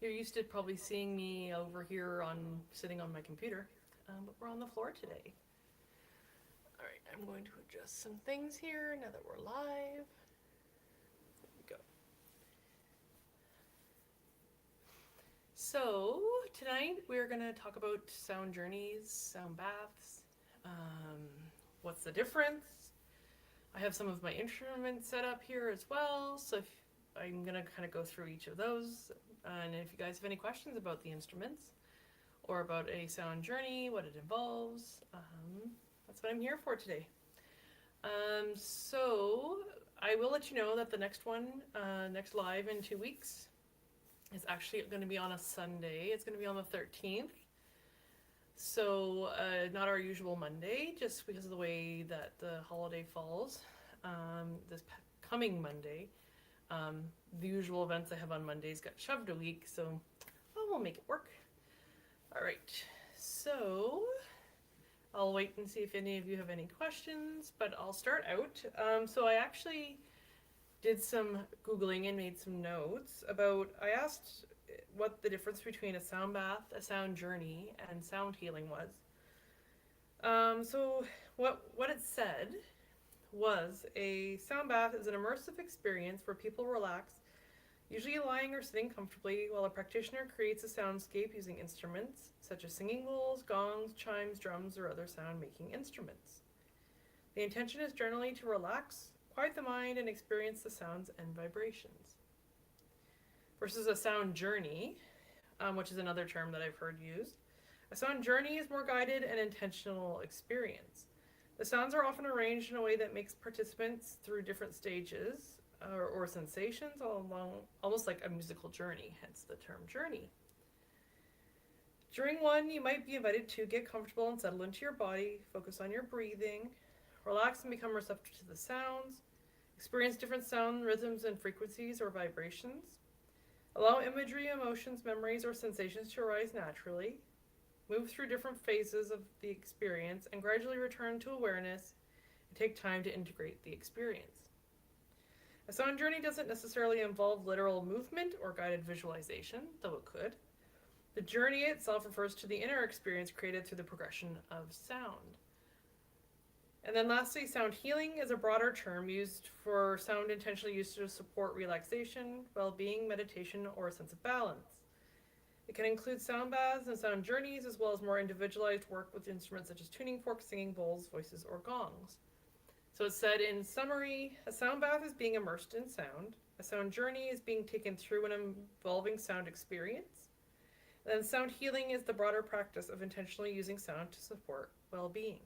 You're used to probably seeing me over here sitting on my computer, but we're on the floor today. All right, I'm going to adjust some things here now that we're live. There we go. So tonight we're going to talk about sound journeys, sound baths. What's the difference? I have some of my instruments set up here as well, so I'm going to kind of go through each of those. And if you guys have any questions about the instruments or about a sound journey, what it involves, that's what I'm here for today. So I will let you know that the next one, next live in 2 weeks, is actually going to be on a Sunday. It's going to be on the 13th. So not our usual Monday, just because of the way that the holiday falls. This coming Monday, the usual events I have on Mondays got shoved a week, so we'll make it work. All right, so I'll wait and see if any of you have any questions, but I'll start out. So I actually did some Googling and made some notes about, I asked what the difference between a sound bath, a sound journey, and sound healing was. So what it said was a sound bath is an immersive experience where people relax, usually lying or sitting comfortably, while a practitioner creates a soundscape using instruments such as singing bowls, gongs, chimes, drums, or other sound-making instruments. The intention is generally to relax, quiet the mind, and experience the sounds and vibrations. Versus a sound journey, which is another term that I've heard used. A sound journey is more guided and intentional experience. The sounds are often arranged in a way that makes participants through different stages or sensations all along, almost like a musical journey, hence the term journey. During one, you might be invited to get comfortable and settle into your body, focus on your breathing, relax and become receptive to the sounds, experience different sound rhythms and frequencies or vibrations, allow imagery, emotions, memories, or sensations to arise naturally, move through different phases of the experience, and gradually return to awareness and take time to integrate the experience. A sound journey doesn't necessarily involve literal movement or guided visualization, though it could. The journey itself refers to the inner experience created through the progression of sound. And then lastly, sound healing is a broader term used for sound intentionally used to support relaxation, well-being, meditation, or a sense of balance. It can include sound baths and sound journeys, as well as more individualized work with instruments such as tuning forks, singing bowls, voices, or gongs. So it said in summary, a sound bath is being immersed in sound. A sound journey is being taken through an evolving sound experience. And then sound healing is the broader practice of intentionally using sound to support well-being.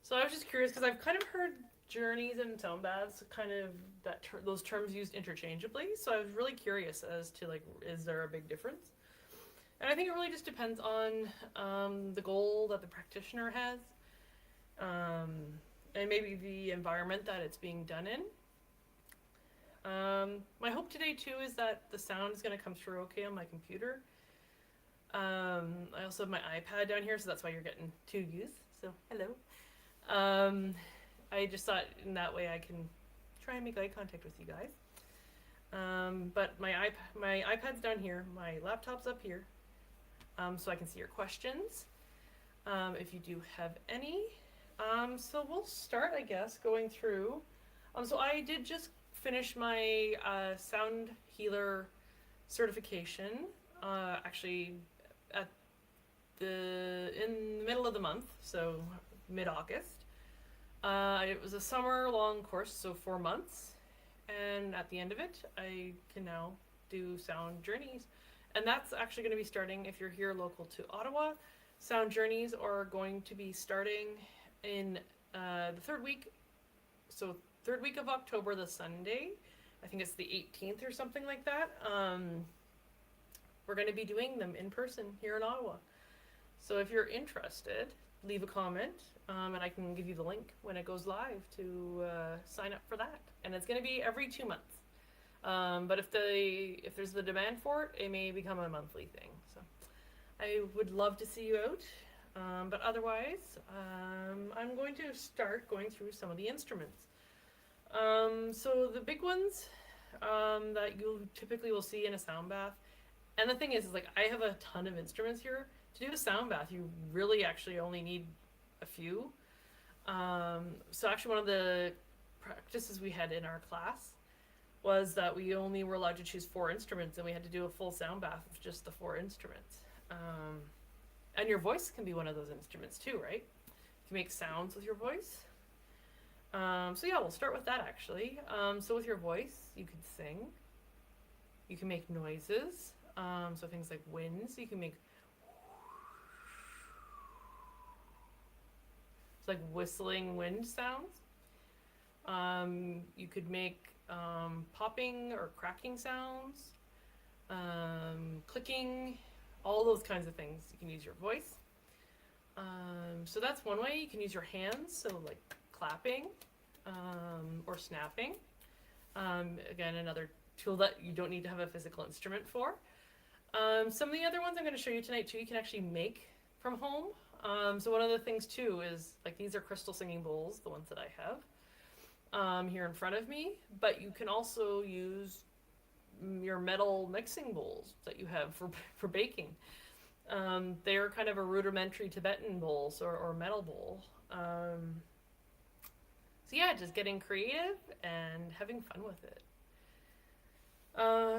So I was just curious because I've kind of heard journeys and sound baths kind of those terms used interchangeably. So I was really curious as to is there a big difference? And I think it really just depends on the goal that the practitioner has, and maybe the environment that it's being done in. My hope today too is that the sound is going to come through okay on my computer. I also have my iPad down here, so that's why you're getting two views. So hello. I just thought in that way I can try and make eye contact with you guys. But my iPad's down here, my laptop's up here, so I can see your questions, if you do have any. So we'll start, I guess, going through. So I did just finish my sound healer certification, actually in the middle of the month, so mid-August. It was a summer-long course, so 4 months, and at the end of it, I can now do sound journeys. And that's actually going to be starting if you're here local to Ottawa. Sound journeys are going to be starting in the third week, so third week of October, the Sunday. I think it's the 18th or something like that. We're going to be doing them in person here in Ottawa. So if you're interested, leave a comment, and I can give you the link when it goes live to sign up for that. And it's going to be every 2 months. But if there's the demand for it, it may become a monthly thing. So I would love to see you out. But otherwise, I'm going to start going through some of the instruments. So the big ones that you typically will see in a sound bath And the thing is like I have a ton of instruments here. To do a sound bath, you really actually only need a few. So actually, one of the practices we had in our class was that we only were allowed to choose 4 instruments, and we had to do a full sound bath with just the 4 instruments. And your voice can be one of those instruments too, right? You can make sounds with your voice. So yeah, we'll start with that actually. So with your voice, you can sing. You can make noises. So things like winds. You can make it's like whistling wind sounds. You could make popping or cracking sounds, clicking, all those kinds of things. You can use your voice. So that's one way. You can use your hands, so like clapping or snapping. Again, another tool that you don't need to have a physical instrument for. Some of the other ones I'm going to show you tonight too, you can actually make from home. So one of the things too is like these are crystal singing bowls, the ones that I have here in front of me. But you can also use your metal mixing bowls that you have for baking. They're kind of a rudimentary Tibetan bowl or metal bowl. So yeah, just getting creative and having fun with it.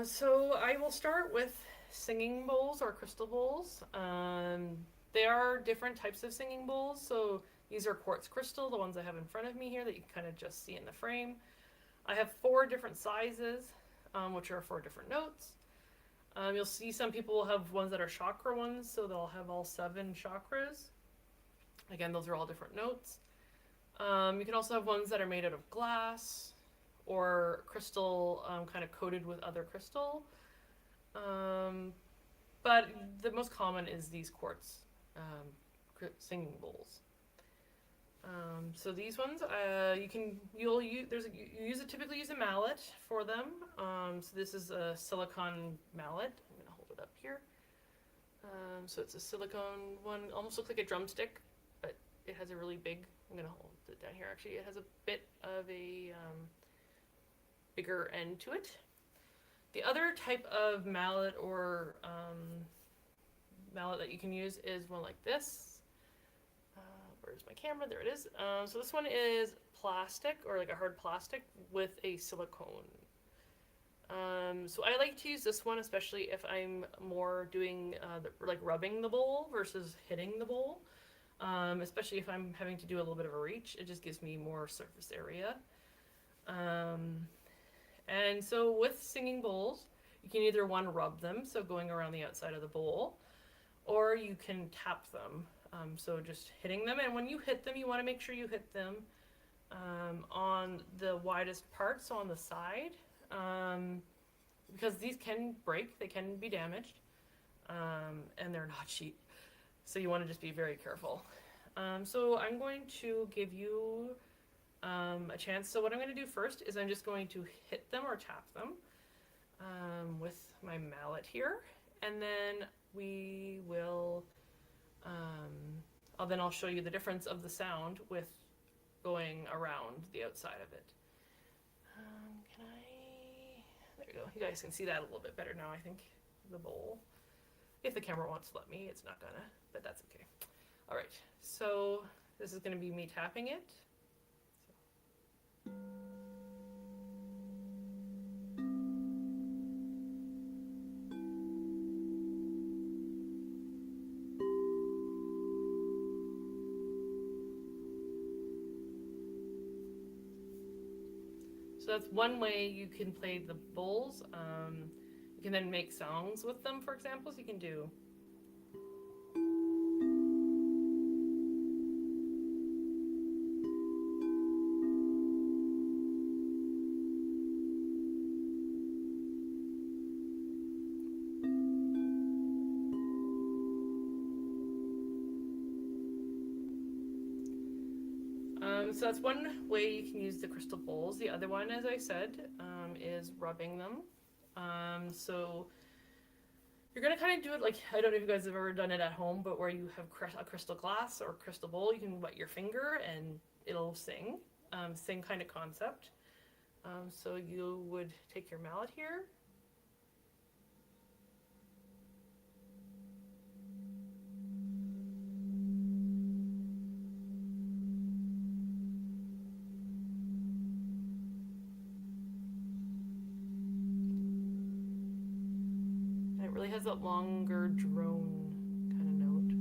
So I will start with singing bowls or crystal bowls. They are different types of singing bowls. So these are quartz crystal, the ones I have in front of me here that you can kind of just see in the frame. I have 4 different sizes, which are 4 different notes. You'll see some people will have ones that are chakra ones, so they'll have all 7 chakras. Again, those are all different notes. You can also have ones that are made out of glass or crystal kind of coated with other crystal. But the most common is these quartz singing bowls. So these ones, you typically use a mallet for them. So this is a silicone mallet. I'm gonna hold it up here. So it's a silicone one, almost looks like a drumstick, but it has a really big. I'm gonna hold it down here. Actually, it has a bit of a bigger end to it. The other type of mallet or mallet that you can use is one like this. Where's my camera? There it is. So this one is plastic or like a hard plastic with a silicone. So I like to use this one, especially if I'm more doing like rubbing the bowl versus hitting the bowl. Especially if I'm having to do a little bit of a reach, it just gives me more surface area. And so with singing bowls, you can either rub them, so going around the outside of the bowl, or you can tap them. So just hitting them, and when you hit them, you want to make sure you hit them on the widest part, so on the side, because these can break, they can be damaged, and they're not cheap. So you want to just be very careful. So I'm going to give you a chance. So what I'm going to do first is I'm just going to hit them or tap them with my mallet here, and then we will I'll show you the difference of the sound with going around the outside of it. There you go. You guys can see that a little bit better now, I think, the bowl. If the camera wants to let me, it's not gonna, but that's okay. All right, so this is gonna be me tapping it. So that's one way you can play the bowls. You can then make songs with them, for example. So you can do. So that's one way you can use the crystal bowls. The other one, as I said, is rubbing them. So you're going to kind of do it like, I don't know if you guys have ever done it at home, but where you have a crystal glass or crystal bowl, you can wet your finger and it'll sing. Same kind of concept. So you would take your mallet here. has a longer drone kind of note.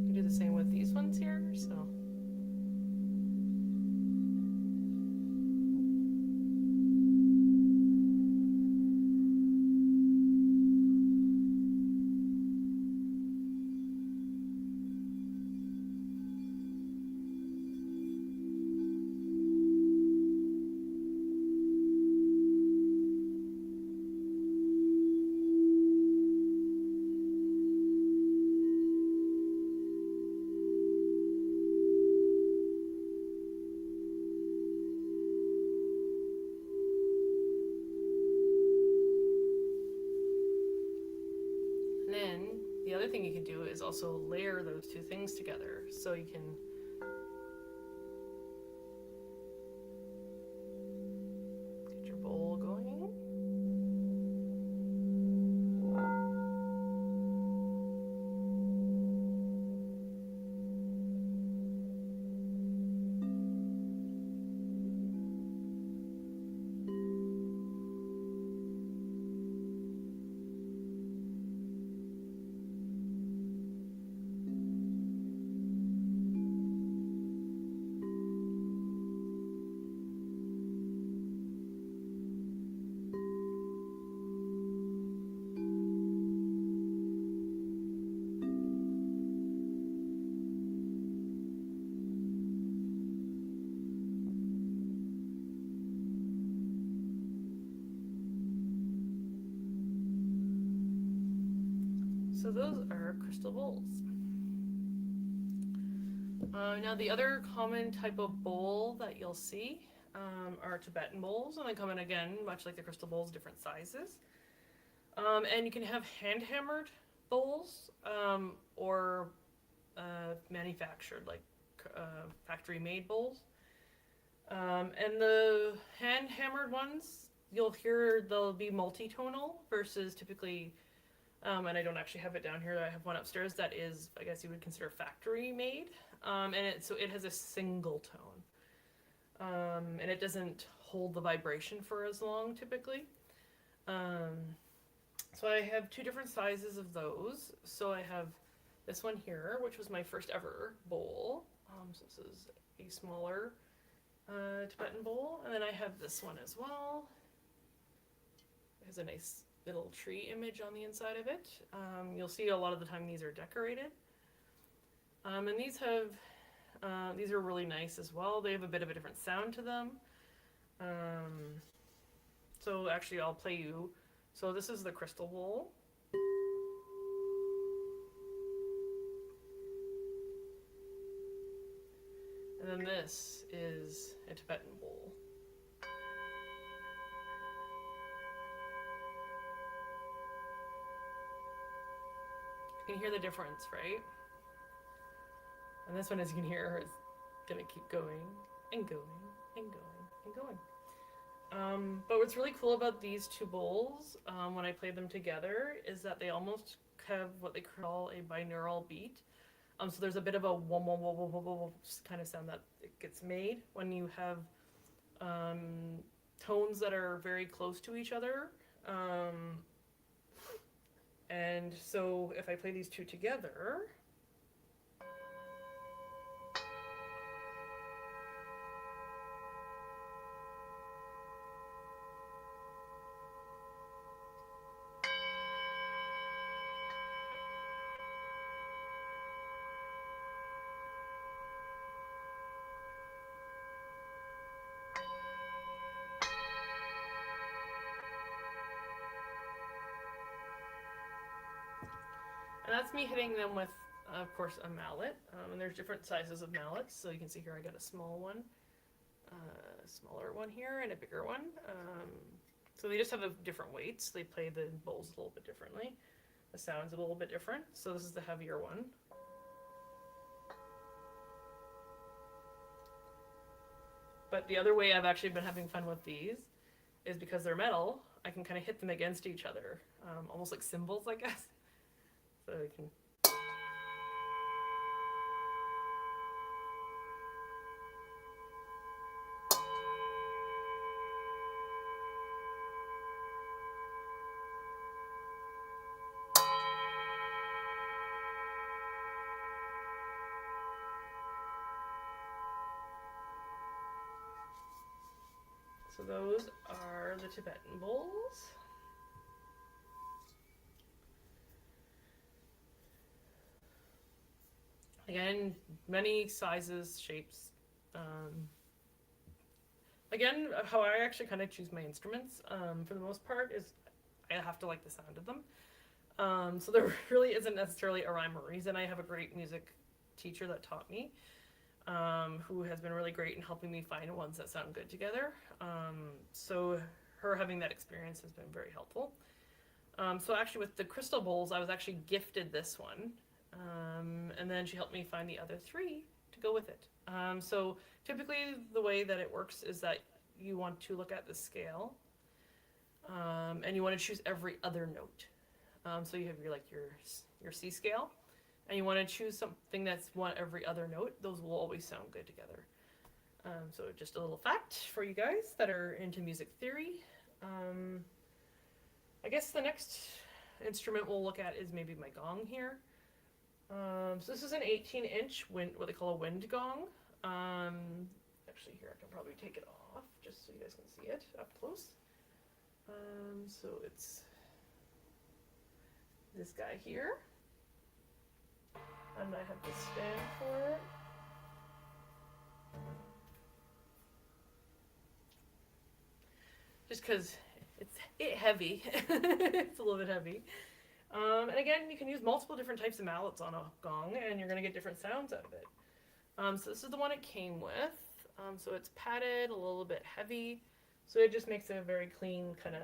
You do the same with these ones here, so. And then the other thing you can do is also layer those two things together. So you can get your bowl going. So those are crystal bowls. Now the other common type of bowl that you'll see are Tibetan bowls, and they come in, again, much like the crystal bowls, different sizes. And you can have hand-hammered bowls or manufactured, like factory-made bowls. And the hand-hammered ones, you'll hear they'll be multi-tonal versus typically, and I don't actually have it down here, I have one upstairs that is, I guess you would consider factory-made. And so it has a single tone. And it doesn't hold the vibration for as long, typically. So I have two different sizes of those. So I have this one here, which was my first ever bowl. So this is a smaller Tibetan bowl. And then I have this one as well. It has a nice little tree image on the inside of it. You'll see a lot of the time these are decorated. And these are really nice as well. They have a bit of a different sound to them. So actually I'll play you. So this is the crystal bowl. And then this is a Tibetan bowl. You can hear the difference, right? And this one, as you can hear, is gonna keep going and going and going and going. But what's really cool about these two bowls, when I play them together, is that they almost have what they call a binaural beat. So there's a bit of a wom wom wom wom wom wom kind of sound that it gets made when you have tones that are very close to each other. And so if I play these two together, and that's me hitting them with, of course, a mallet. And there's different sizes of mallets. So you can see here I got a small one, a smaller one here, and a bigger one. So they just have different weights. They play the bowls a little bit differently. The sound's a little bit different. So this is the heavier one. But the other way I've actually been having fun with these is because they're metal. I can kind of hit them against each other, almost like cymbals, I guess. So you can. So those are the Tibetan bowls. Again, many sizes, shapes. Again, how I actually kind of choose my instruments, for the most part, is I have to like the sound of them. So there really isn't necessarily a rhyme or reason. I have a great music teacher that taught me, who has been really great in helping me find ones that sound good together. So her having that experience has been very helpful. So actually with the crystal bowls, I was actually gifted this one. And then she helped me find the other 3 to go with it. So typically the way that it works is that you want to look at the scale, and you want to choose every other note. So you have your C scale, and you want to choose something that's one every other note. Those will always sound good together. So just a little fact for you guys that are into music theory. I guess the next instrument we'll look at is maybe my gong here. So this is an 18-inch what they call a wind gong. Actually, here I can probably take it off just so you guys can see it up close. So it's this guy here, and I have the stand for it. Just because it's heavy. It's a little bit heavy. And again, you can use multiple different types of mallets on a gong, and you're going to get different sounds out of it. So this is the one it came with. So it's padded, a little bit heavy. So it just makes it a very clean kind of...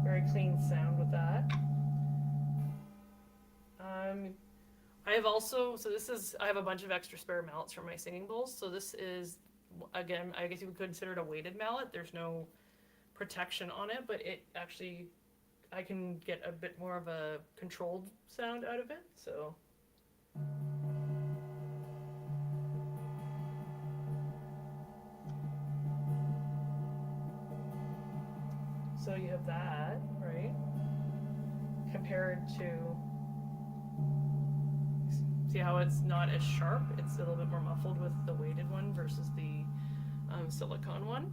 very clean sound with that. I have also, I have a bunch of extra spare mallets from my singing bowls. So this is, again, I guess you would consider it a weighted mallet. There's no protection on it, but it actually, I can get a bit more of a controlled sound out of it. So you have that, right? Compared to, see how it's not as sharp? It's a little bit more muffled with the weighted one versus the silicone one.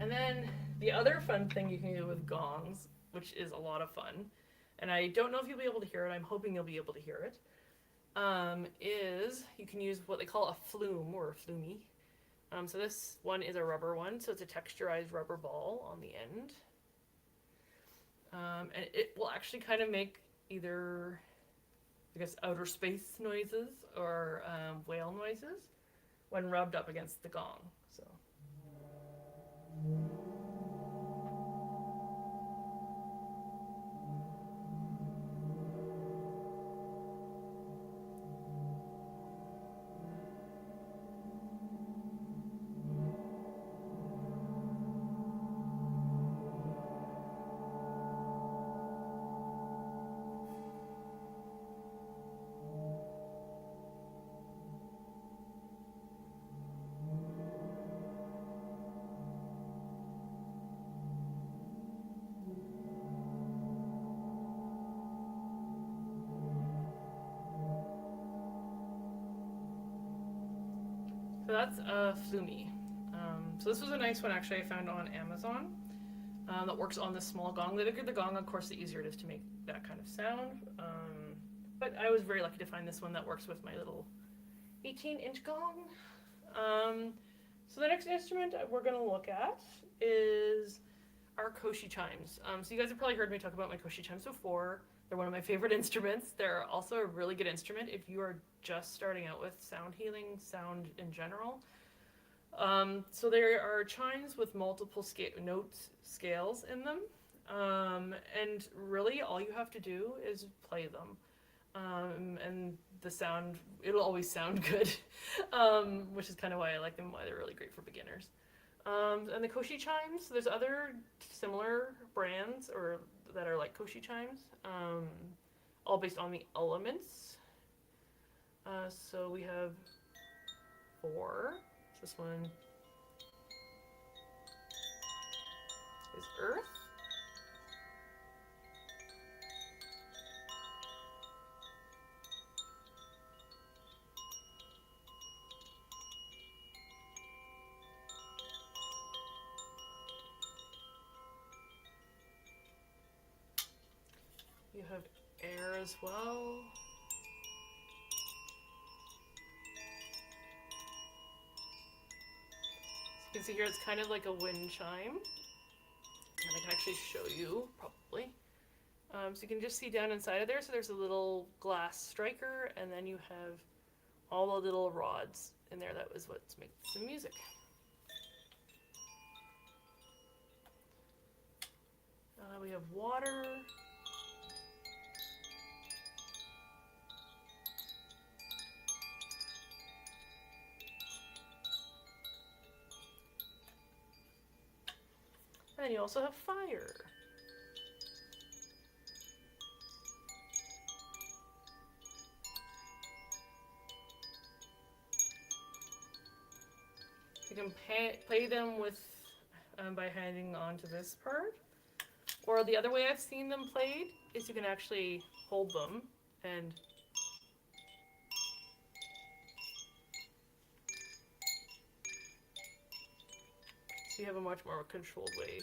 And then the other fun thing you can do with gongs, which is a lot of fun, and I don't know if you'll be able to hear it, I'm hoping you'll be able to hear it, is you can use what they call a flume or a flumey. So this one is a rubber one, so it's a texturized rubber ball on the end. And it will actually kind of make either, I guess, outer space noises or whale noises when rubbed up against the gong. So. So that's a flumey. So this was a nice one actually I found on Amazon that works on this small gong. The bigger the gong, of course, the easier it is to make that kind of sound. But I was very lucky to find this one that works with my little 18-inch gong. So the next instrument we're going to look at is our koshi chimes. So you guys have probably heard me talk about my koshi chimes before. They're one of my favorite instruments. They're also a really good instrument if you are just starting out with sound healing, sound in general. So there are chimes with multiple scales in them. And really, all you have to do is play them. And the sound, it'll always sound good, which is kind of why I like them, why they're really great for beginners. And the Koshi chimes, there's other similar brands or that are like Koshi chimes, all based on the elements. So we have four. This one is earth. You have air as well. So you can see here it's kind of like a wind chime. And I can actually show you, probably. So you can just see down inside of there, so there's a little glass striker, and then you have all the little rods in there. That was what makes the music. We have water. And then you also have fire. You can play them with by hanging on to this part. Or the other way I've seen them played is you can actually hold them and so you have a much more controlled way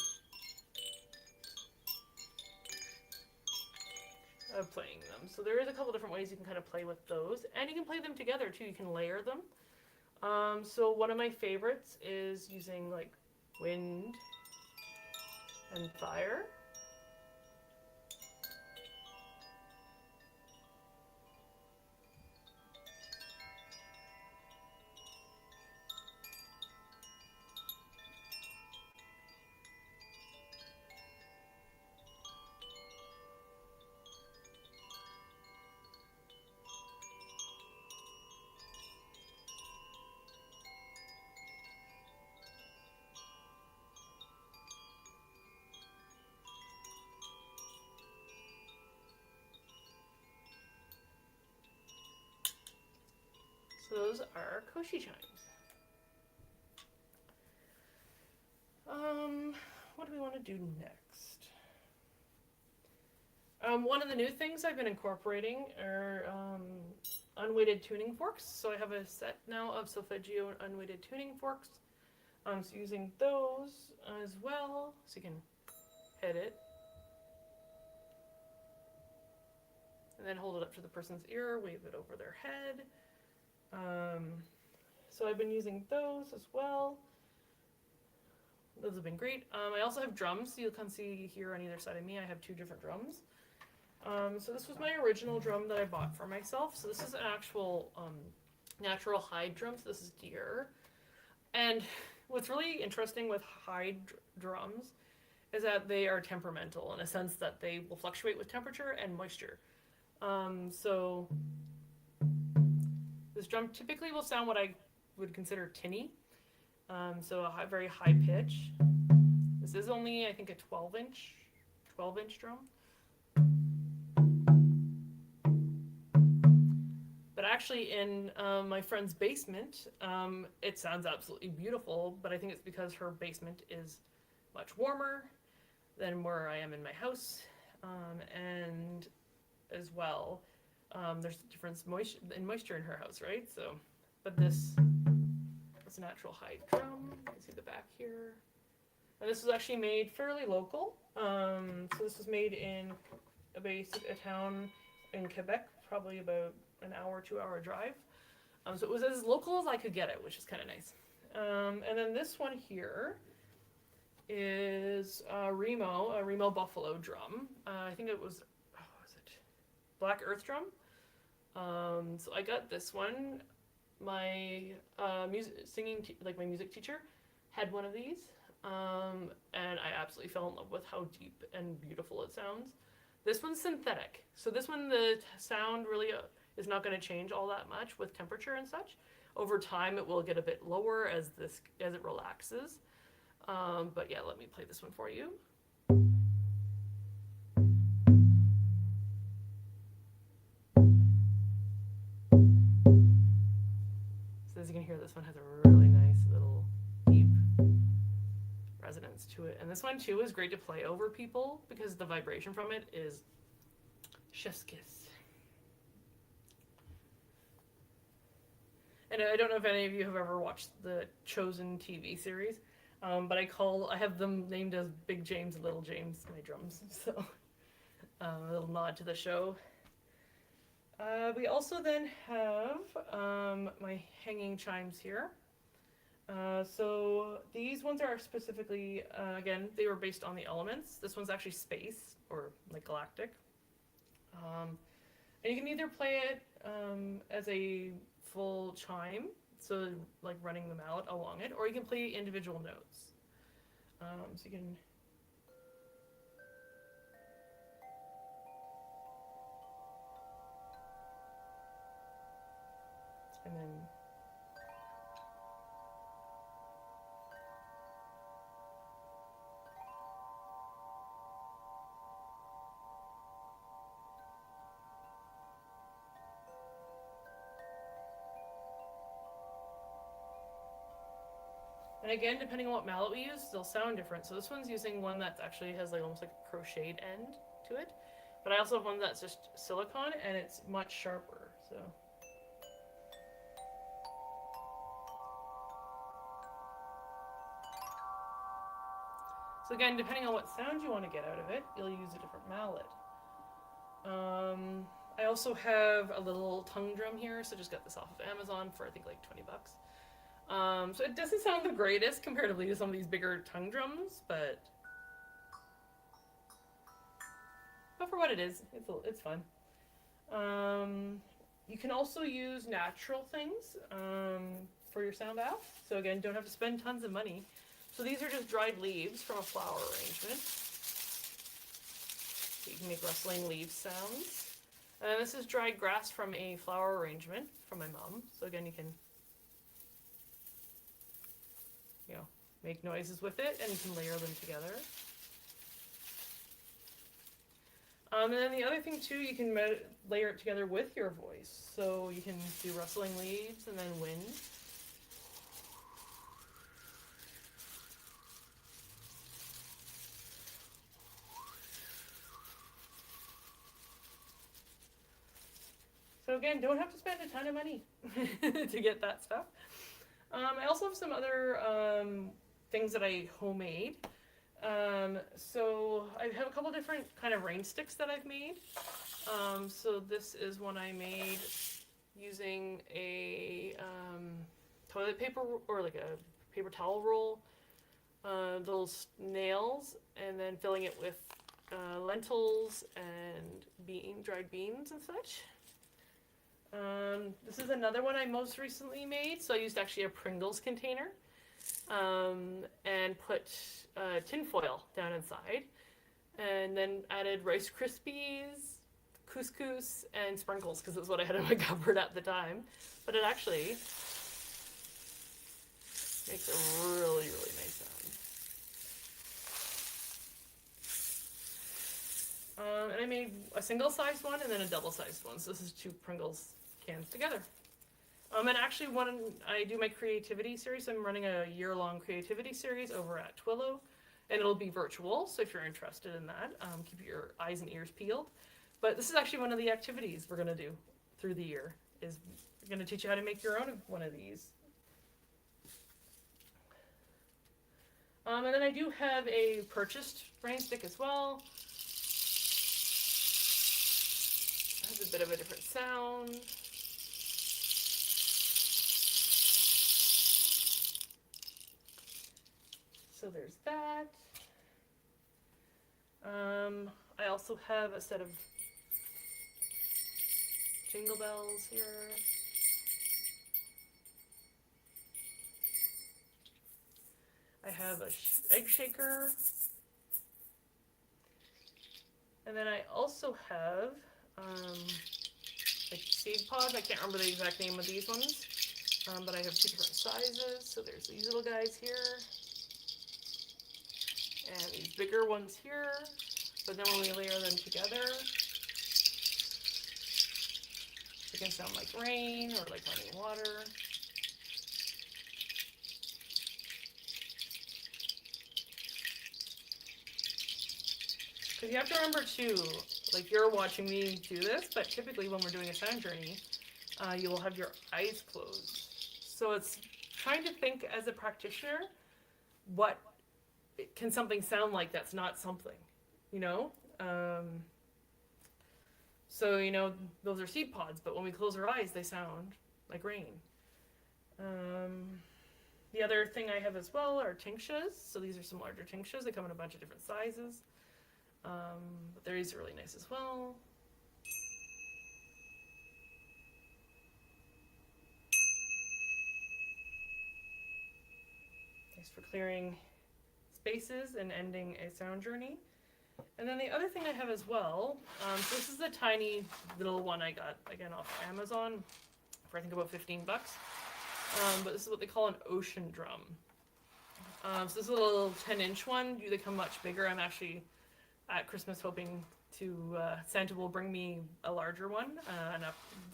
of playing them. So there is a couple different ways you can kind of play with those. And you can play them together too. You can layer them. So one of my favorites is using like wind and fire. So those are Koshi chimes. What do we want to do next? One of the new things I've been incorporating are unweighted tuning forks. So I have a set now of solfeggio unweighted tuning forks. So using those as well, so you can hit it. And then hold it up to the person's ear, wave it over their head. So I've been using those as well. Those have been great. I also have drums. So you can see here on either side of me, I have two different drums. So this was my original drum that I bought for myself. So this is an actual natural hide drum. So this is deer. And what's really interesting with hide drums is that they are temperamental in a sense that they will fluctuate with temperature and moisture. So this drum typically will sound what I would consider tinny. So a very high pitch. This is only, I think, a 12-inch drum. But actually in my friend's basement, it sounds absolutely beautiful, but I think it's because her basement is much warmer than where I am in my house. And as well, there's a difference in moisture in her house, right? So, but this is a natural hide drum. You can see the back here. And this was actually made fairly local. So this was made in a town in Quebec, probably about an hour, 2-hour drive. So it was as local as I could get it, which is kind of nice. And then this one here is a Remo Buffalo drum. I think it was, Black Earth drum. So I got this one. My my music teacher had one of these. and I absolutely fell in love with how deep and beautiful it sounds. This one's synthetic, so this one the sound really is not going to change all that much with temperature and such. Over time, it will get a bit lower as it relaxes. But yeah, let me play this one for you. So as you can hear, this one has a really nice little deep resonance to it. And this one too is great to play over people because the vibration from it is chef's kiss. And I don't know if any of you have ever watched the Chosen TV series, but I have them named as Big James and Little James, my drums. So a little nod to the show. We also then have my hanging chimes here. So these ones are specifically, again, they were based on the elements. This one's actually space, or like galactic. And you can either play it as a full chime, so like running the mallet along it, or you can play individual notes. So you can... And then... And again, depending on what mallet we use, they'll sound different. So this one's using one that actually has like almost like a crocheted end to it. But I also have one that's just silicone and it's much sharper. So again, depending on what sound you want to get out of it, you'll use a different mallet. I also have a little tongue drum here, so just got this off of Amazon for I think like 20 bucks. So it doesn't sound the greatest comparatively to some of these bigger tongue drums, but for what it is, it's fun. You can also use natural things for your sound bath. So again, don't have to spend tons of money. So these are just dried leaves from a flower arrangement. So you can make rustling leaf sounds. And then this is dried grass from a flower arrangement from my mom. So again, you can make noises with it, and you can layer them together. And then the other thing too, you can layer it together with your voice. So you can do rustling leaves and then wind. So again, don't have to spend a ton of money to get that stuff. I also have some other things that I homemade. So I have a couple different kind of rain sticks that I've made. So this is one I made using a toilet paper or like a paper towel roll, little nails, and then filling it with lentils and dried beans and such. This is another one I most recently made. So I used actually a Pringles container and put tin foil down inside, and then added Rice Krispies, couscous, and sprinkles because it's what I had in my cupboard at the time. But it actually makes a really, really nice sound. And I made a single-sized one and then a double-sized one. So this is 2 Pringles cans together. And actually, when I do my creativity series, I'm running a year-long creativity series over at Twillo, and it'll be virtual. So if you're interested in that, keep your eyes and ears peeled. But this is actually one of the activities we're going to do through the year. Is we're going to teach you how to make your own one of these. And then I do have a purchased rain stick as well. It has a bit of a different sound. So there's that. I also have a set of jingle bells here. I have a egg shaker. And then I also have like seed pods. I can't remember the exact name of these ones, but I have 2 different sizes. So there's these little guys here, and these bigger ones here. But then when we layer them together, it can sound like rain or like running water. Because you have to remember too, like you're watching me do this, but typically when we're doing a sound journey, you will have your eyes closed. So it's trying to think as a practitioner, what can something sound like that's not something, you know? So, you know, those are seed pods, but when we close our eyes, they sound like rain. The other thing I have as well are tinctures. So these are some larger tinctures. They come in a bunch of different sizes. But these are really nice as well. Nice for clearing spaces and ending a sound journey. And then the other thing I have as well, so this is a tiny little one I got, again, off Amazon for I think about $15. But this is what they call an ocean drum. So this is a little 10-inch one. They come much bigger. I'm actually at Christmas hoping to Santa will bring me a larger one, and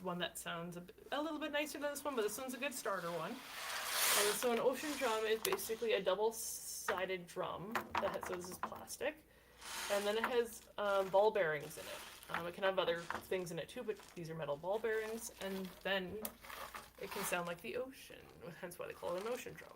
one that sounds a little bit nicer than this one, but this one's a good starter one. And so an ocean drum is basically a double-sided drum. So this is plastic, and then it has ball bearings in it. It can have other things in it too, but these are metal ball bearings, and then it can sound like the ocean, hence why they call it an ocean drum.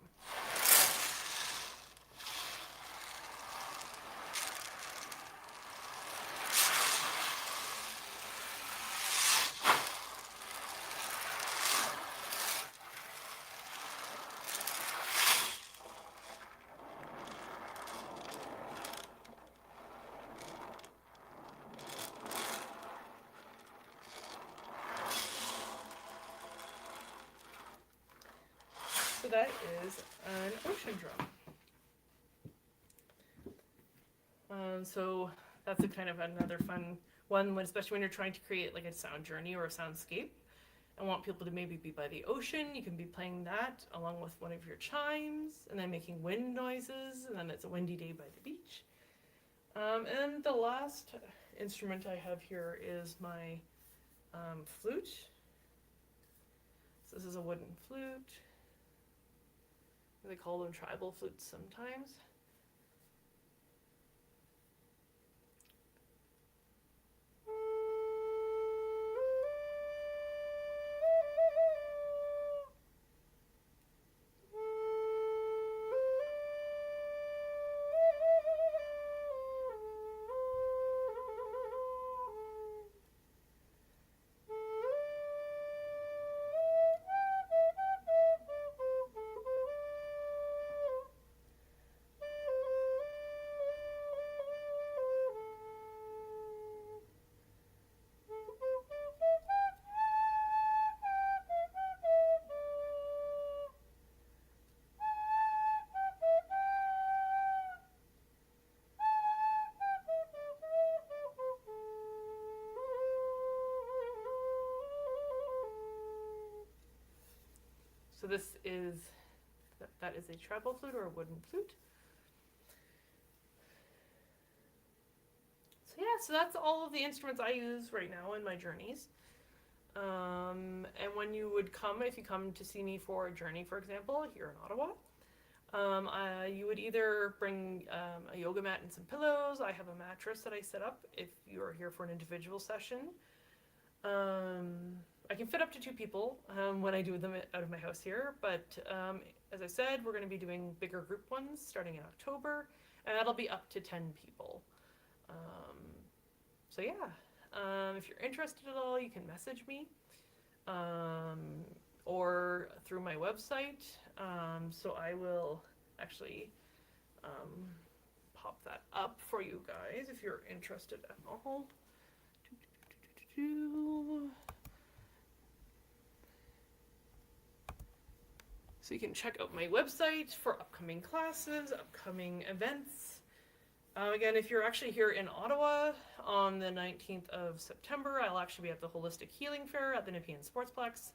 So that is an ocean drum. So that's a kind of another fun one, especially when you're trying to create like a sound journey or a soundscape and want people to maybe be by the ocean. You can be playing that along with one of your chimes and then making wind noises, and then it's a windy day by the beach. And the last instrument I have here is my flute. So this is a wooden flute. They call them tribal flutes sometimes. So this is, that is a treble flute or a wooden flute. So yeah, so that's all of the instruments I use right now in my journeys. And when you would come, if you come to see me for a journey, for example, here in Ottawa, you would either bring a yoga mat and some pillows. I have a mattress that I set up if you are here for an individual session. I can fit up to 2 people when I do them out of my house here, but as I said, we're going to be doing bigger group ones starting in October, and that'll be up to 10 people. So yeah, if you're interested at all, you can message me or through my website. So I will actually pop that up for you guys if you're interested at all. So you can check out my website for upcoming classes, upcoming events. Again, if you're actually here in Ottawa on the 19th of September, I'll actually be at the Holistic Healing Fair at the Nepean Sportsplex.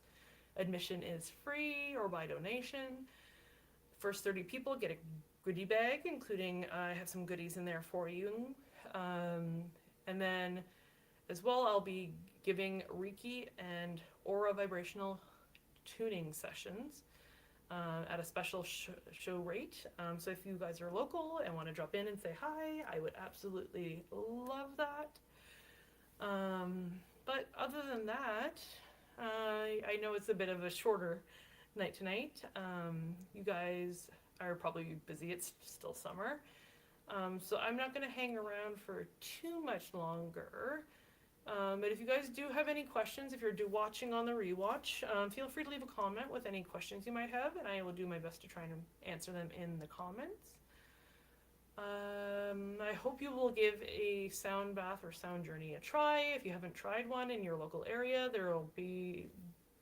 Admission is free or by donation. First 30 people get a goodie bag, including I have some goodies in there for you. And then as well, I'll be giving Reiki and aura vibrational tuning sessions at a special show rate. So if you guys are local and want to drop in and say hi, I would absolutely love that. But other than that, I know it's a bit of a shorter night tonight. You guys are probably busy. It's still summer. So I'm not going to hang around for too much longer. But if you guys do have any questions, if you're watching on the rewatch, feel free to leave a comment with any questions you might have, and I will do my best to try and answer them in the comments. I hope you will give a sound bath or sound journey a try. If you haven't tried one in your local area, there will be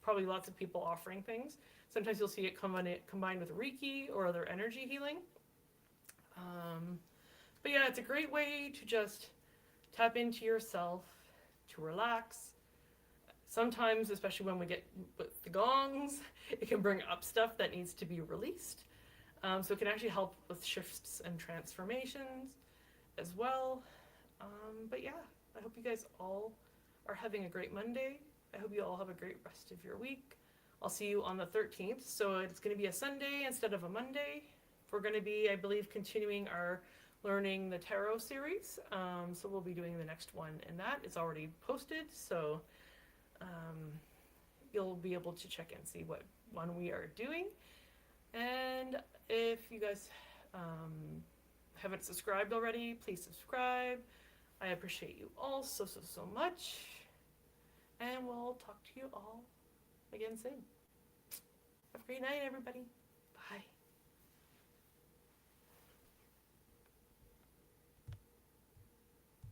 probably lots of people offering things. Sometimes you'll see it combined with Reiki or other energy healing. But yeah, it's a great way to just tap into yourself, to relax. Sometimes, especially when we get with the gongs, it can bring up stuff that needs to be released. So it can actually help with shifts and transformations as well. But yeah, I hope you guys all are having a great Monday. I hope you all have a great rest of your week. I'll see you on the 13th. So it's going to be a Sunday instead of a Monday. We're going to be, I believe, continuing our Learning the Tarot series. So we'll be doing the next one, and that is already posted. So you'll be able to check and see what one we are doing. And if you guys haven't subscribed already, please subscribe. I appreciate you all so much. And we'll talk to you all again soon. Have a great night, everybody. Bye.